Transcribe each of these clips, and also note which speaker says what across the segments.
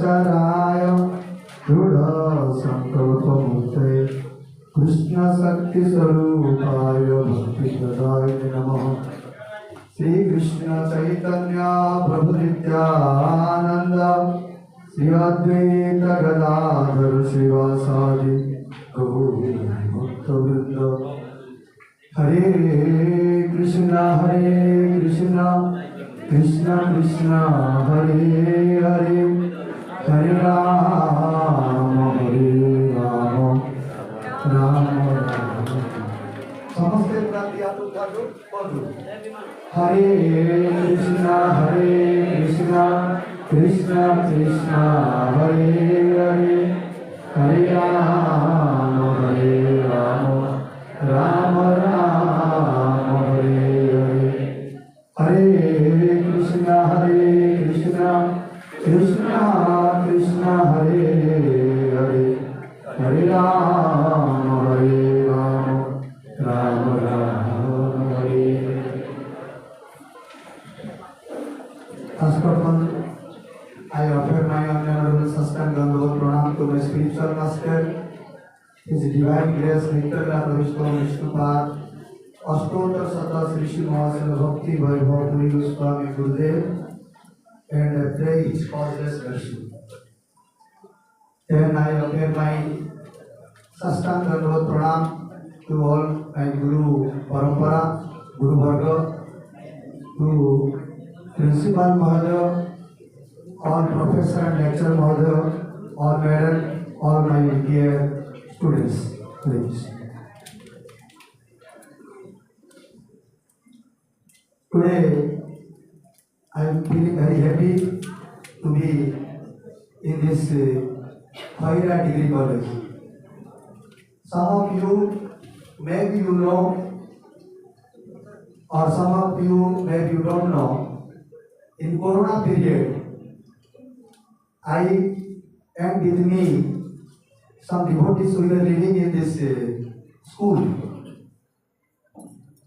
Speaker 1: प्रचाराय दृढ़ संकल्प मूर्ते कृष्ण शक्ति स्वरूपाय भक्ति प्रदाय नमः। श्री कृष्ण चैतन्य प्रभु नित्यानंद श्री अद्वैत गदाधर शिवासादि गौर भक्तवृंद। हरे कृष्णा कृष्ण कृष्ण हरे हरे हरे राम राम राम। समस्ते प्रार्थी हरे कृष्णा कृष्ण कृष्ण हरे हरे हरे राम राम राम हरे हरे। हरे कृष्णा कृष्ण कृष्ण हरे हरे हरे राम राम राम हरे। First of all, I offer my honorable Saskar Gandhava Pranam to my spiritual master, His Divine Grace Nityalaya Vishnu Vishnupad Ashtotar Sata Sri Shri Mahasana Bhakti Vaibhav Puri Goswami Gurudev, and I pray His causeless mercy. Then I offer my Saskar Gandhava Pranam to all my Guru Parampara, Guru Bhargava, to Principal Mahoday, all Professor and Lecturer Mahoday, all Madam, all my dear students, please. Today, I am feeling very happy to be in this Khaira Degree College. Some of you, maybe you know, or some of you, maybe you don't know, in Corona period, I and with me, some devotees who were living in this school.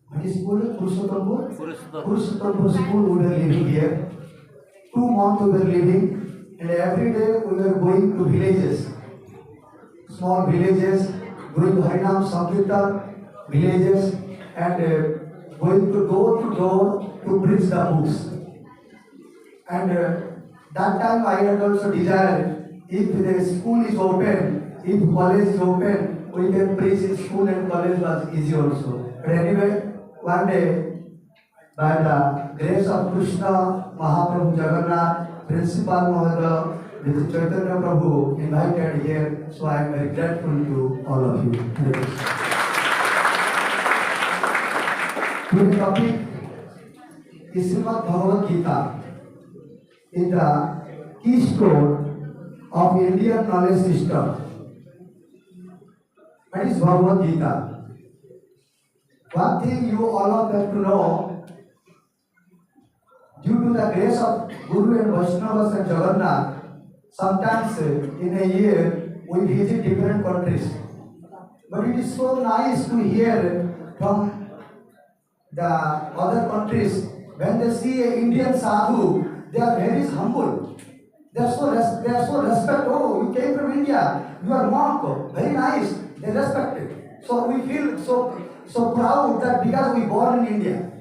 Speaker 1: What is school? Purushottampur school we were living here. 2 months we were living, and every day we were going to villages, small villages, going to Harinam Sankirtan villages, and going to door to preach the books. And that time I had also desired, if the school is open, if college is open, we can preach in school and college was easy also. But anyway, one day, by the grace of Krishna, Mahaprabhu Jagannath, Principal Mahoday, with Chaitanya Prabhu invited here, so I am very grateful to all of you. Today's topic is Srimad Bhagavad Gita. Is the keystone of Indian knowledge system. That is Bhagavad Gita. One thing you all have to know, due to the grace of Guru and Vaishnavas and Jagannath, sometimes in a year we visit different countries. But it is so nice to hear from the other countries, when they see an Indian sadhu, they are very humble. They are so respect. Oh, you came from India. You are monk. Very nice. They respect it. So we feel so proud that because we born in India.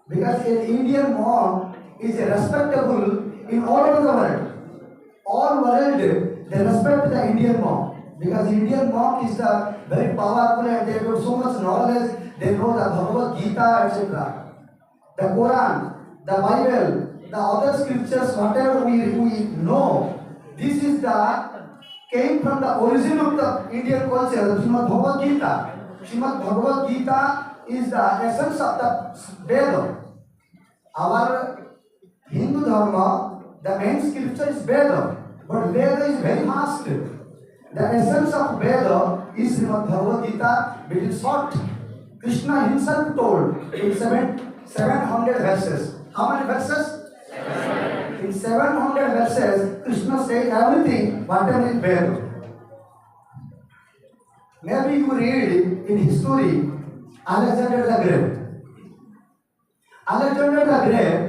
Speaker 1: Because an Indian monk is respectable in all over the world. All world they respect the Indian monk because Indian monk is very powerful and they have so much knowledge. They know the Bhagavad Gita, etc. The Quran, the Bible. The other scriptures, whatever we know, this is came from the origin of the Indian culture, the Srimad Bhagavad Gita. Srimad Bhagavad Gita is the essence of the Veda. Our Hindu Dharma, the main scripture is Veda, but Veda is very vast. The essence of Veda is Srimad Bhagavad Gita, which is short. Krishna himself told in 700 verses. How many verses? In 700 verses, Krishna said everything whatever is Veda. Maybe you read in history Alexander the Great. Alexander the Great,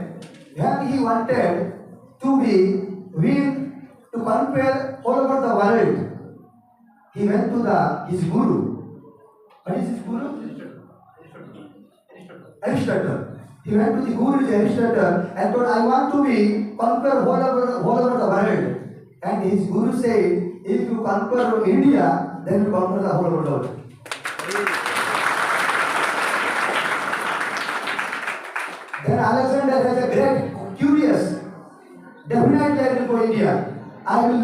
Speaker 1: when he wanted to win conquer all over the world, he went to his guru. What is his guru? Aristotle. He went to the guru Aristotle and told, I want to be conquer all over the world. And his guru said, if you conquer India, then you conquer the whole world. Then Alexander has a great curious. Definitely I will go India. I will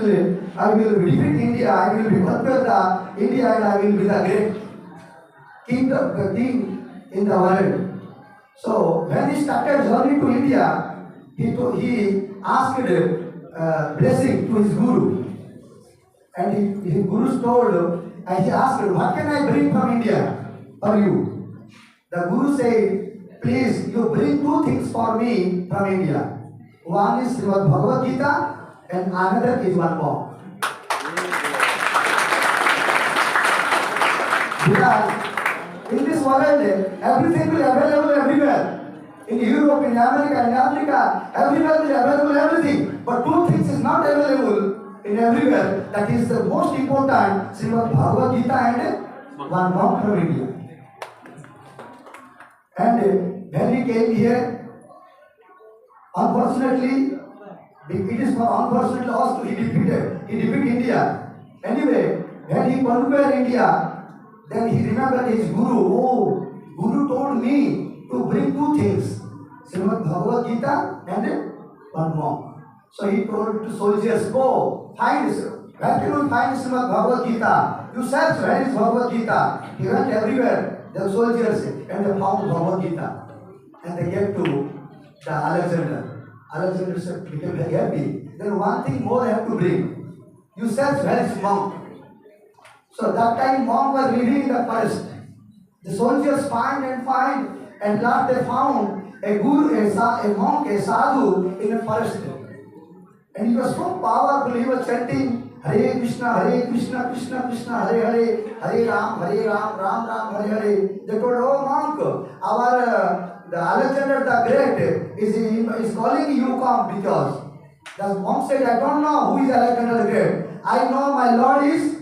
Speaker 1: defeat India. I will conquer the India, and I will be the great king in the world. So when he started journey to India, he asked blessing to his guru, and his guru told, and he asked, what can I bring from India for you? The guru said, please, you bring two things for me from India. One is Srimad Bhagavad Gita, and another is one more. Because in this world, everything will be available everywhere. In Europe, in America, in Africa, everywhere will be available everything. But two things is not available in everywhere. That is the most important, Srimad Bhagavad Gita and one monk from India. And when he came here, unfortunately, it is for unfortunately also he defeated India. Anyway, when he conquered India, then he remembered his guru. Oh, guru told me to bring two things, Srimad Bhagavad Gita and one more. So he told to soldiers, go, find this. Where can you find Srimad Bhagavad Gita? You search, where is Bhagavad Gita? He went everywhere, the soldiers, and they found Bhagavad Gita. And they get to the Alexander. Alexander said, became very happy. Then one thing more I have to bring. You search, where is monk? So that time monk was living in the forest. The soldiers find, and last they found a guru, a monk, a sadhu in a forest. And he was so powerful, he was chanting Hare Krishna, Krishna Krishna, Hare Hare, Hare Ram, Ram Ram, Hare Hare. They told, oh monk, our the Alexander the Great is calling you come, because the monk said, I don't know who is Alexander the Great. I know my Lord is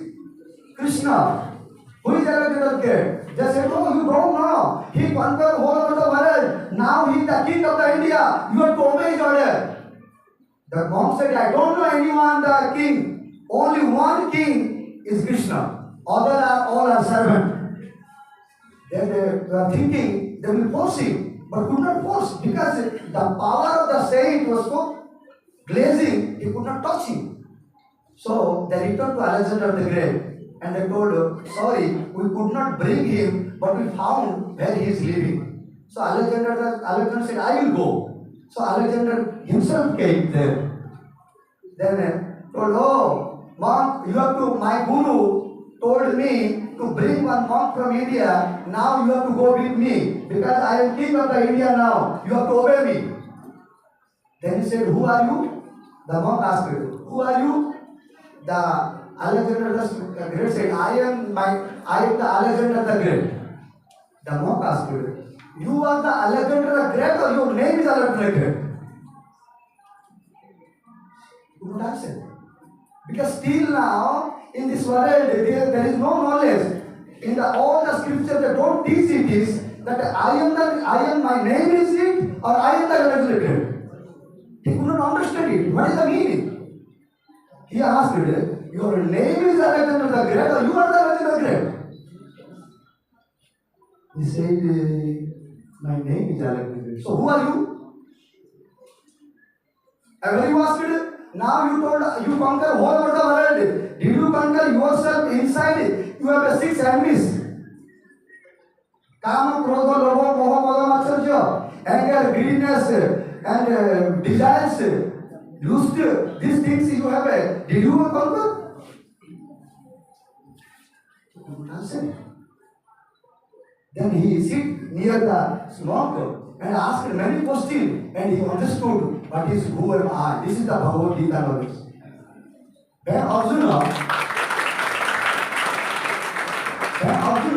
Speaker 1: Krishna. Who is Alexander the Great? They said, no, you don't know. He conquered whole over the world. Now he is the king of the India. You have to obey his order. The monk said, I don't know anyone the king. Only one king is Krishna. Other are all are servants. Then they were thinking they will force him, but could not force, because the power of the saint was so blazing, he could not touch him. So they returned to Alexander the Great, and they told, sorry, we could not bring him, but we found where he is living. So Alexander said, I will go. So Alexander himself came there. Then told, oh, monk, you have to, my guru told me to bring one monk from India. Now you have to go with me, because I am king of the India now. You have to obey me. Then he said, who are you? The monk asked, who are you? The Alexander the Great said, I am the Alexander the Great. The monk asked, you are the Alexander the Great, or your name is Alexander the Great? You would answer. Because still now, in this world, there is no knowledge. In all the scriptures, they don't teach it is that my name is it, or I am the Alexander the Great. He could not understand it. What is the meaning? He asked, your name is Alexander the Great, or you are the Alexander the Great? He said, my name is Alexander the Great. So who are you? And when you asked, now you told you conquer whole over the world. Did you conquer yourself inside? You have 6 enemies. Kama, Krodha, Lobha, Moha, Mada, Matsarya, anger, greediness, and desires, lust. These things you have. Did you conquer? Answer. Then he sit near the smoke and asked many questions, and he understood what is who am I. This is the Bhagavad Gita knowledge. When Arjuna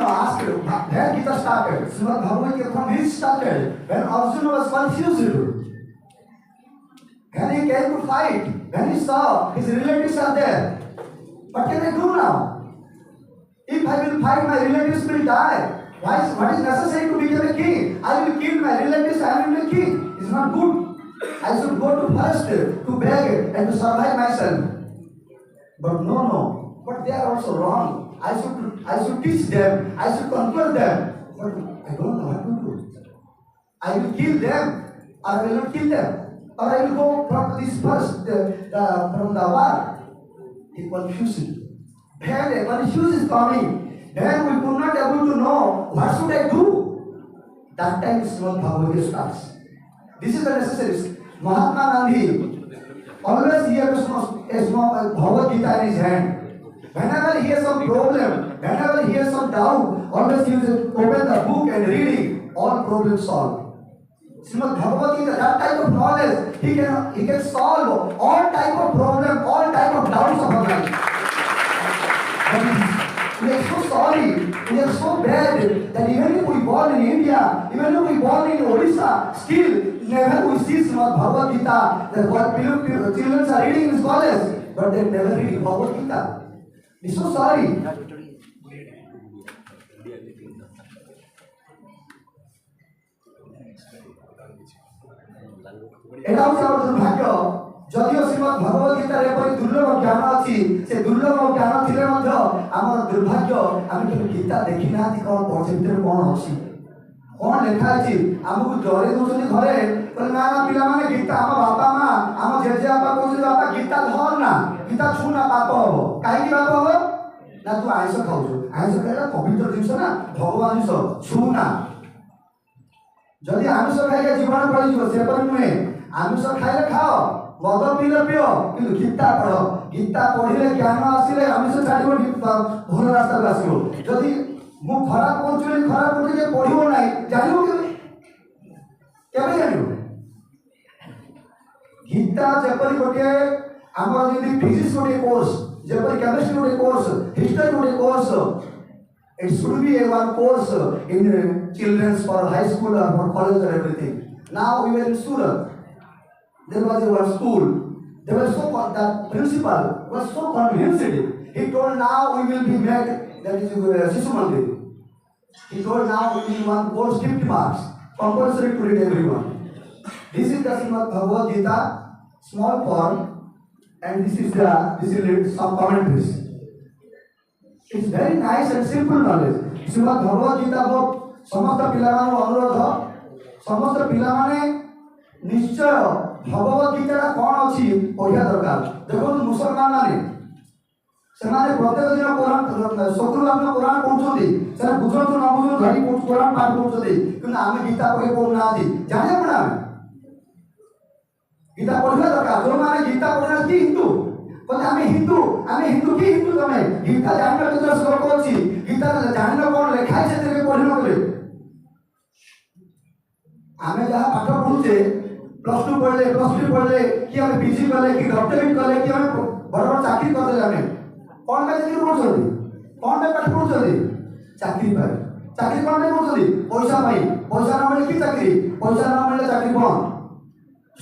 Speaker 1: asked where Gita started, Srimad Bhagavad Gita from which started, when Arjuna was confused, when he came to fight, when he saw his relatives are there, what can I do now? If I will fight, my relatives will die. What is necessary to become a king? I will kill my relatives, I will be a king. It's not good. I should go to first to beg and to survive myself. But no. But they are also wrong. I should teach them. I should conquer them. But I don't know what to do. I will kill them, or I will not kill them, or I will go from this first from the war. He confused. Then confusion is coming. Then we could not able to know what should I do. That time Srimad Bhagavad Gita starts. This is the necessary. Mahatma Gandhi always he has a small Bhagavad Gita in his hand. Whenever he has some problem, whenever he has some doubt, always he will open the book and reading. All problems solved. Srimad Bhagavad Gita, that type of knowledge, he can solve all type of problem, all type of doubts of our life. We are so sorry, we are so bad that even if we born in India, even if we born in Odisha, still never we see Srimad Bhagavad Gita. That what children are reading in scholars, but they never read Bhagavad Gita. We are so sorry. এটা হচ্ছে আমার দুর্ভাগ্য যদিও শ্রীমদ ভগবত গীতার এপরি দুর্লভ জ্ঞান আছে সে দুর্লভ জ্ঞান ଥିଲେ ମଧ୍ୟ ଆମର ଦୁର୍ଭାଗ୍ୟ ଆମେ କେବେ ଗୀତା ଦେଖି ନାହାନ୍ତି କ'ଣ ପଢ଼ୁଛେ ଭିତରେ କ'ଣ ଅଛି କ'ଣ ଲେଖା ଅଛି ଆମକୁ ଡରେଇ ଦେଉଛନ୍ତି ଘରେ କହିଲେ ନା ପିଲାମାନେ ଗୀତା ଆମ ବାପା ମା ଆମ ଜେଜେବାପା କହୁଛନ୍ତି ବାପା ଗୀତା ଧର ନା ଗୀତା ଛୁଁ ନା ପାପ ହବ କାହିଁକି ପାପ ହବ ନା ତୁ ଆଇଁଷ ଖାଉଛୁ ଆଇଁଷ ଖାଇଲା ପବିତ୍ର ଜିନିଷ ନା ଭଗବାନ ଜିନିଷ ଛୁଁ ନା ଯଦି ଆମିଷ ଖାଇଲେ ଜୀବନ ପଡ଼ିଯିବ ସେପରି ନୁହେଁ आमिष खाइले खाओ मद पीले पिओ किंतु गीता पढ़ गीता पढ़िले ज्ञान आसिले आमिष छाड़िबो भल रास्ता आसिबो जदि मु खराब पहुंचले खराब पहुंचे पढ़िबो नाही जानिबो केबे जानिबो गीता जेपरि गोटे हमर जदि फिजिक्स गोटे कोर्स जेपरि केमिस्ट्री गोटे कोर्स हिस्ट्री गोटे course it should be a one course in children's for high school or for college or everything. Now we were in Surat. There was a school. They were so the principal was so convinced. He told now we will be made that is Sishu Mandir. He told now we will one course 50 marks compulsory to read everyone. This is the Srimad Bhagavad Gita small form and this is some commentaries. It's very nice and simple knowledge. Srimad Bhagavad Gita को समस्त पिलामान अनुरोध समस्त पिलामाने निश्चय भगवत गीता कौन अच्छी पढ़िया दरकार देखो मुसलमान माने सेमाने प्रत्येक दिन कुरान सकुल आपन कुरान पढ़ुछथि से बुझंतु न बुझंतु धरी कुरान पाठ पढ़ुछथि किंतु आमे गीता पढ़े पढ़ु नाथि जाने पड़ा गीता पढ़िया दरकार जो माने गीता पढ़ना कि हिंदू कहते आमे हिंदू की हिंदू तमे गीता जानना तो श्लोक अछि गीता जानना कोन लेखाय से तेरे पढ़िनो करे आमे जहा पाठ पढ़ुछे प्लस 2 पढ़ले प्लस 3 पढ़ले कि हमें पीजी करले कि डॉक्टरेट करले कि हमें बड़ बड़ चाकरी कर देले हमें कौन में चाकरी पढ़छथि कौन में पाठ पढ़छथि चाकरी पाए चाकरी कौन में पढ़छथि पैसा पाई पैसा न मिले कि चाकरी पैसा न मिले चाकरी कौन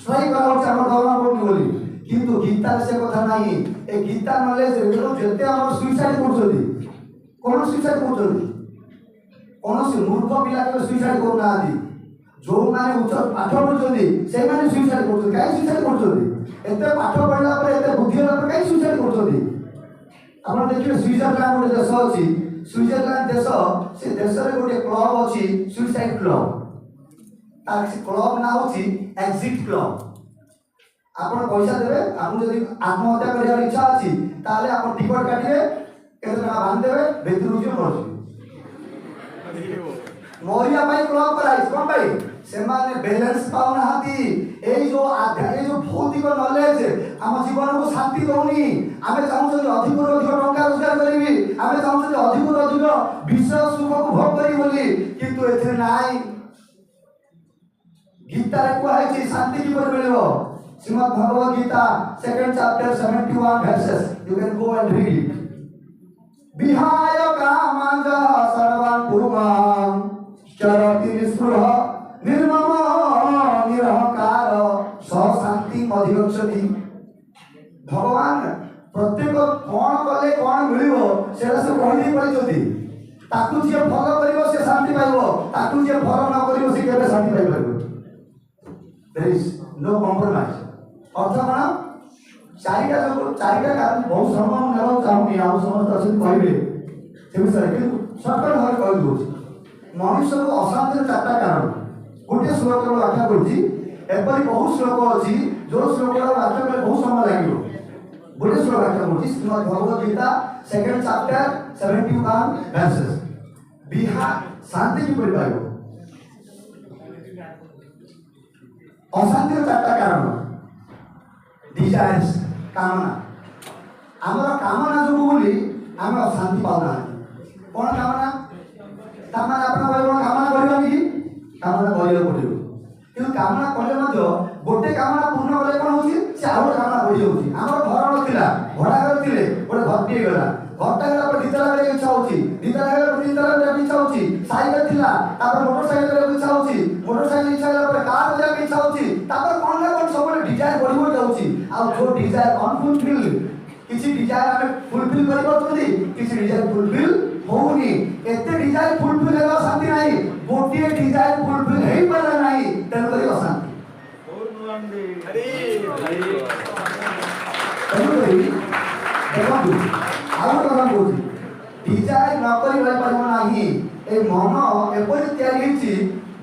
Speaker 1: सही करा होछ हमर दरमा पढ़नी बोली किंतु गीता से कथा नहीं ए गीता नॉलेज रे जेते हमर सुसाइड पढ़छथि कोन सुसाइड पढ़छथि कोन से मूर्ख पिला के सुसाइड करू नाथि जो माने उच्च पाठ पढ़ुछथि से माने सुसाइड करछथि काई सुसाइड करछथि एते पाठ पढ़ला पर एते बुद्धि होला पर काई सुसाइड करछथि आपण देखिबे स्विट्जरलैंड गोटे देश अछि स्विट्जरलैंड देश से देश रे गोटे क्लब अछि सुसाइड क्लब तार से क्लब ना अछि एग्जिट क्लब आपण पैसा देबे आपन जदी आत्महत्या करियार इच्छा अछि ताले आपण टिकट काटिबे केते टका बांध देबे बेतरु जे मरछि मोरिया भाई क्लब कराई कोन भाई से माने बैलेंस पाउ नाहती ए जो भौतिक नॉलेज हम जीवन को शांति दोनी आमे चाहू अधिक अधिक टंका रोजगार करिवि आमे चाहू अधिक अधिक विषय सुख को भोग करी बोली किंतु एथे नाइ गीता रे को है शांति की पर मिलबो Shrimad Bhagavad Gita second chapter 71 verses you can go and read it विहाय कामं सर्वान् कुर्वान् चरति निस्पृह निर्मम निरहंकार स शांति अधिगच्छति भगवान प्रत्येक कौन कले कौन मिलिबो सेरा से कहि पड़िछथि ताकू जे फल करिवो से शांति पाइबो ताकू जे फल न करिवो से केबे शांति पाइ परबो देयर इज नो कॉम्प्रोमाइज अर्थ कोन चारिटा कारण बहुत समय नेबो चाहूनी आ समस्त असिन कहबे से विषय कि सर्कल भाव कहि दउछि मनुष्य को अशांतिर चारटा कारण गोटे श्लोक व्याख्या करुछि एपरि बहुत श्लोक अछि जो श्लोक व्याख्या में बहुत समय लागियो गोटे श्लोक व्याख्या करुछि Shrimad Bhagavad Gita second chapter 71 verses बिहा शांति की परि पाइबो अशांतिर चारटा कारण डिजायर्स कामना आमर कामना जो बोली आम शांति पाऊना कौन कामना कामना अपना कामना करवा कि कामना करियो पड़ियो कि कामना कले गोटे कामना पूर्ण कले कौन होची से आउ कामना बढ़ी होची आमर घर नथिला भड़ा घर थिले गोटे घर टिए गला घरटा गला पर दितला करे इच्छा होची दितला गला पर दितला करे इच्छा होची साइकिल थिला तापर मोटरसाइकिल करे इच्छा होची मोटरसाइकिल इच्छा गला पर कार करे इच्छा होची तापर कोन ना कोन सब डिजायर बढ़ी बढ़ी जाउची आ जो डिजायर अनफुलफिल किसी डिजायर हमें फुलफिल करि परछथि किसी डिजायर फुलफिल होउनी एते डिजायर फुलफिल हेला शांति नाही गोटिए डिजायर फुलफिल हेई परला नाही तन करी अशांति देखो आउ कथन कहूँ डिजायर न करी रही पारिबो नाही ए मन एपरि तैयारी हिची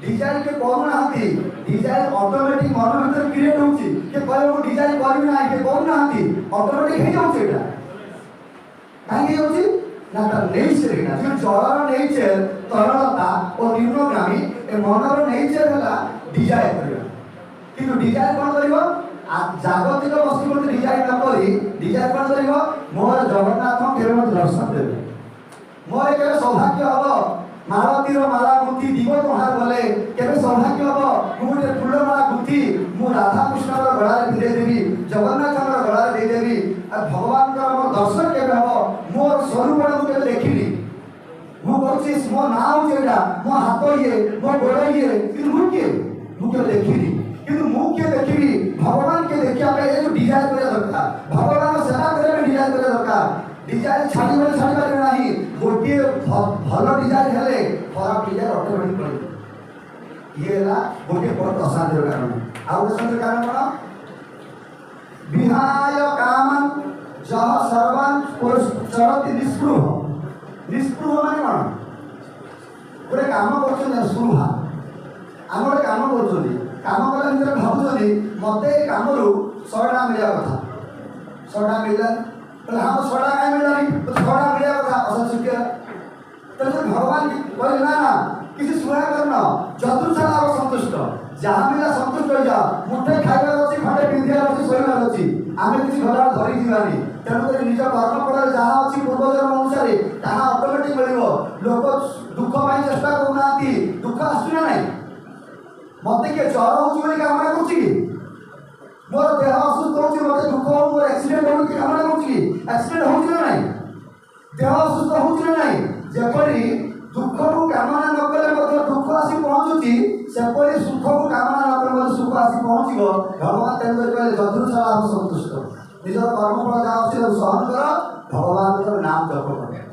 Speaker 1: डिजायर के करू नाहंती डिजायर ऑटोमेटिक मन भीतर क्रिएट होउची के कहले मो डिजायर करू नाही के करू नाहंती ऑटोमेटिक हे जाउची एटा काहे हे जाउची ना त नेचर एटा जो जड़र नेचर तरलता और न्यूनगामी ए मनर नेचर हला डिजायर करियो किंतु डिजायर कोन करियो जागतिक वस्तु मते डिजायर न करी डिजायर कोन करियो मोर जगन्नाथ केरे मते दर्शन देबे मोर केरे सौभाग्य हबो मालतीर माला गुथी दिगो तोहार गले केबे सौभाग्य हबो मु गोटे फूल माला गुथी मु राधा कृष्ण रो गळा रे दे देबी जगन्नाथ रो गळा रे दे देबी आ भगवान का मोर दर्शन केबे हबो मोर स्वरूप मु केबे देखिली मु कहछि मो नाम जेडा मो हाथ ये मो गोड़ ये कि मु केबे देखिली किंतु मु के देखिली भगवान के देखिया पे ए जो डिजायर करे दरकार भगवान सेवा करे में डिजायर करे दरकार डिजायर छाड़ी पारे नाही गोटे भलो डिजायर हेले खराब डिजायर ऑटोमेटिक पड़े ये ला गोटे बहुत अशांति कारण आउ अशांति कारण कोन विहाय कामन जह सर्वान चरति निस्पृह माने कोन गोटे काम करछन स्पृहा हम गोटे काम करछन काम कला भीतर भाबुछन मते कामरू 100 टा मिलिया कथा 100 टा मिलला तो हम 100 टा काहे मिललानी तो 100 टा मिलिया कथा असल सुक्या तो भगवान कहले ना किसी सुहा करना चतुर्साला और संतुष्ट जहां मिला संतुष्ट हो जा मुठे खाइबा अछि खटे पिंधिया अछि सोइबा अछि आमे किसी घरा धरि दिवानी तेणु कर निज कर्म फल जहां अछि पूर्वजन्म अनुसार ताहा ऑटोमेटिक मिलिबो लोक दुख पाई चेष्टा करनाती दुख आसुना नाही मते के ज्वर होची बोली कामना करछि कि मोर देह असुस्थ होची मते दुख हो मोर एक्सीडेंट होची कि कामना करछि कि एक्सीडेंट होची ना नाही देह असुस्थ होची ना नाही जेपरि दुख को कामना न कले मते दुख आसी पहुंचुची सेपरि सुख को कामना न कले मते सुख आसी पहुंचिबो भगवान तेन कर कहले चतुर्साला हम संतुष्ट निज कर्म फल जा अछि सहन कर भगवान का नाम जप कर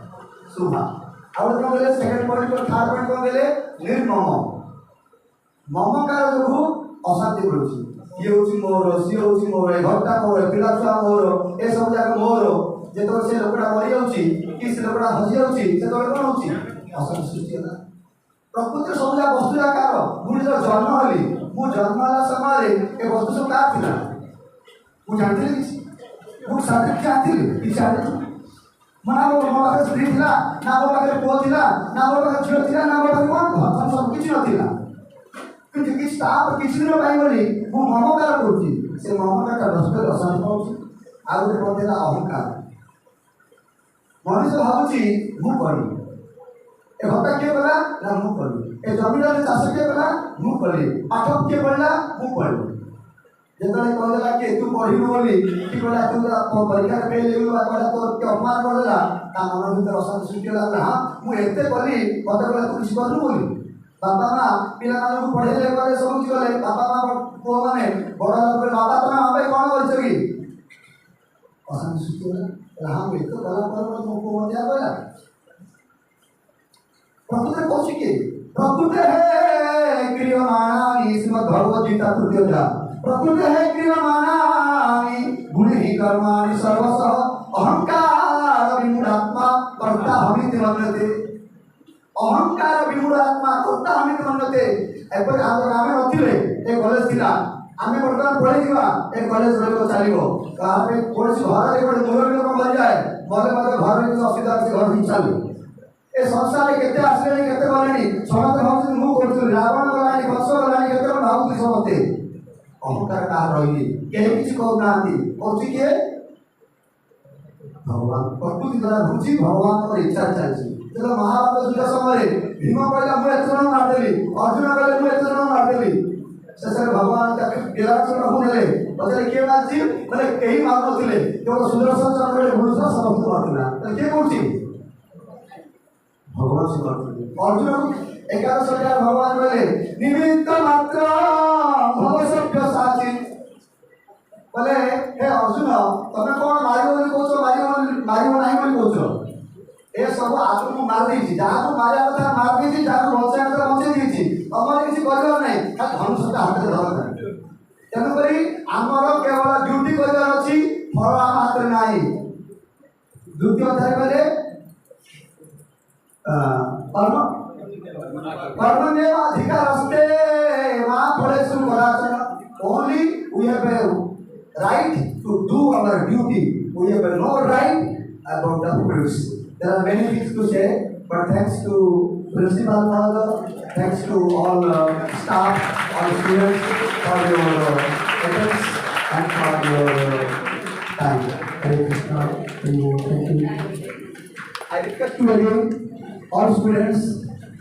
Speaker 1: सुभा और कोन गेले सेकंड पॉइंट को थर्ड पॉइंट कोन गेले निर्मम ममकार जो अशांति पड़ुची ये होची मोर सी होची मोर घरटा मोर पिला छुआ मोर ए सब जाक मोर जेतो से लोकड़ा मरि जाउची कि से लोकड़ा हसी जाउची से तो कोन होची अशांति सृष्टि होला प्रकृति सब जा वस्तु आकार मु जो जन्म हली मु जन्मला समय ए वस्तु सब का थिला मु जानथिली किछि मु साथे जानथिली कि जानथिली मना मो पाखे स्त्री थिला ना मो पाखे पुओ थिला ना मो पाखे झियो थिला ना मो पाखे कोन धन सब किछि नथिला किंतु किसी ताप किसी न पाइबनी मु ममकार करछि से ममकार का नष्ट अशांति होछि आ गोटे पदेला अहंकार मनुष्य भाबुछि मु करी ए भक्ता के कला ना मु करी ए जमीन रे चाष के कला मु करी पाठ के पढ़ला मु पढ़ी जेतले कहला कि तू पढ़िबो बोली कि कहला तू परीक्षा फेल हेलु कहला तो के अपमान करदेला ता मन भीतर अशांति सृष्टि होला हां मु एते कली मते कहला तू किछ करनु बोली बाबा माँ पिला मानू पढ़े ले गले सब कुछ गले बाबा माँ पुओ माने बड़ा लोग बाबा तमे हम पे कोन करछ की ଅଶାନ୍ତି ସୃଷ୍ଟି ହେଲା। ରାମ ଏତେ ଗଲା ପରେ ମୋ ପୁଅ ମଧ୍ୟ କହିଲା ପ୍ରକୃତରେ କହୁଛି କି ପ୍ରକୃତ ହେ କ୍ରିୟମାଣାନି ଶ୍ରୀମଦ୍ ଭଗବତ ଗୀତା ତୃତୀୟ ଅଧ୍ୟାୟ ପ୍ରକୃତ ହେ କ୍ରିୟମାଣାନି ଗୁଣୈଃ କର୍ମାଣି ସର୍ବଶଃ ଅହଙ୍କାର ବିମୂଢ଼ାତ୍ମା କର୍ତ୍ତା ହମିତି ମନ୍ୟତେ। ଅହଙ୍କାର ବିମୂଢ଼ାତ୍ମା କର୍ତ୍ତା ହମିତି ମନ୍ୟତେ। ଏପରି ଆମେ ନଥିଲେ ଏ କଲେଜ ଥିଲା, ଆମେ ବର୍ତ୍ତମାନ ପଢିଯିବା ଏ କଲେଜ ରହିବ ଚାଲିବ। ତାପରେ କୌଣସି ଘରରେ ଗୋଟେ ମୁରବି ଲୋକ ମରିଯାଏ, ମଲେ ମଧ୍ୟ ଘରେ କିଛି ଅସୁବିଧା ଅଛି, ଘର ହିଁ ଚାଲୁ। ଏ ସଂସାରରେ କେତେ ଆସିଲେଣି କେତେ ଗଲେଣି, ସମସ୍ତେ ଭାବୁଛନ୍ତି ମୁଁ କରୁଥିଲି, ରାବଣ ଗଲାଣି, କଂସ ଗଲାଣି, କେତେ କଣ ଭାବୁଛି ସମସ୍ତେ। ଅହଙ୍କାର କାହାର ରହିନି, କେହି କିଛି କରୁନାହାନ୍ତି। କରୁଛି କିଏ? ଭଗବାନ। ପ୍ରକୃତି ଦ୍ୱାରା ବୁଝି ଭଗବାନଙ୍କର ଇଚ୍ଛା ଚାଲିଛି। ଯେତେବେଳେ ମହାଭାରତ ଯୁଦ୍ଧ ସମୟରେ ଭୀମ କହିଲା ମୁଁ ଏତେ ଜଣ ମାରିଦେଲି, ଅର୍ଜୁନ କହିଲେ ମୁଁ ଏତେ ଜଣ ମାରିଦେଲି। ଶେଷରେ ଭଗବାନ ତାକୁ ବିରାଟ ନେଲେ, ପଚାରେ କିଏ ମାରିଛି, ମାନେ କେହି ମାରୁନଥିଲେ, କେବଳ ସୁଦର୍ଶନ ଚକ୍ରରେ ପୁରୁଷ ସମସ୍ତେ ମାରୁଥିଲା। କିଏ କରୁଛି? ଭଗବାନ ସେ ମାରୁଥିଲେ। ଅର୍ଜୁନକୁ 11 ଭଗବାନ କହିଲେ ନିମିତ୍ତ ମାତ୍ର ଭବ ସଭ୍ୟ ସାଚି। ବୋଲେ ହେ ଅର୍ଜୁନ ତମେ କଣ ମାରିବ ବୋଲି କହୁଛ, ମାରିବ ନାହିଁ ବୋଲି କହୁଛ? ଏ ସବୁ ଆଗରୁ ମୁଁ ମାରିଦେଇଛି, ଯାହାକୁ ମାରିବା କଥା ମାରିଦେଇଛି, ଯାହାକୁ ବଞ୍ଚେଇବା କଥା ବଞ୍ଚେଇ ଦେଇଛି। ତମର କିଛି କରିବାର ନାହିଁ, ଖାଲି ଧନୁଷଟା ହାତରେ ଧରନା। ତେଣୁକରି ଆମର କେବଳ ଡ୍ୟୁଟି କରିବାର ଅଛି, ଫଳ ଆମ ହାତରେ ନାହିଁ। ଦ୍ୱିତୀୟ ଅଧ୍ୟାୟ କହିଲେ कर्मण्येव अधिकारस्ते मा फलेषु कदाचन। Only we have a right to do our duty. We have no right about the fruits. There are many things to say, but thanks to principal father, thanks to all staff, all students for your efforts and for your time. Hare Krishna. Thank you. I request you again, all students,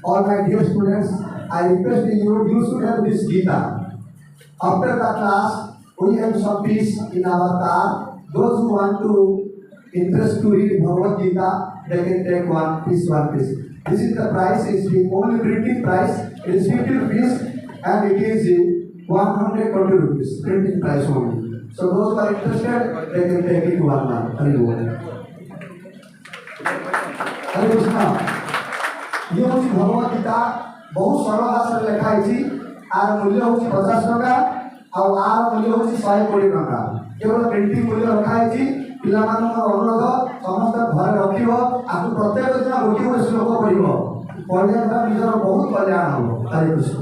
Speaker 1: all my dear students, I request you, you should have this Gita. After the class, we have some piece in our car. Those who want to interest to read Bhagavad Gita, they can take one piece. This is the price, is the only printing price. It is 50 rupees and it is 120 rupees, printing price only. So those who are interested, they can take it one month. Hare Krishna. ये हूँ भगवद गीता, बहुत सरल भाषा लिखाई। Are मूल्य हूँ 50 टका और आर मूल्य हूँ 120 टका। केवल प्रिंटिंग मूल्य रखाई। पिलामानଙ୍କର ଅନୁରୋଧ ସମସ୍ତେ ଘରେ ରଖିବ। ଆକୁ ପ୍ରତ୍ୟେକ ଦିନ ଗୋଟିଏ ଶ୍ଲୋକ ପଢ଼ିବ। ପଢ଼ିବା ଦ୍ୱାରା ନିଜର ବହୁତ କଲ୍ୟାଣ ହେବ। ହରେ କୃଷ୍ଣ।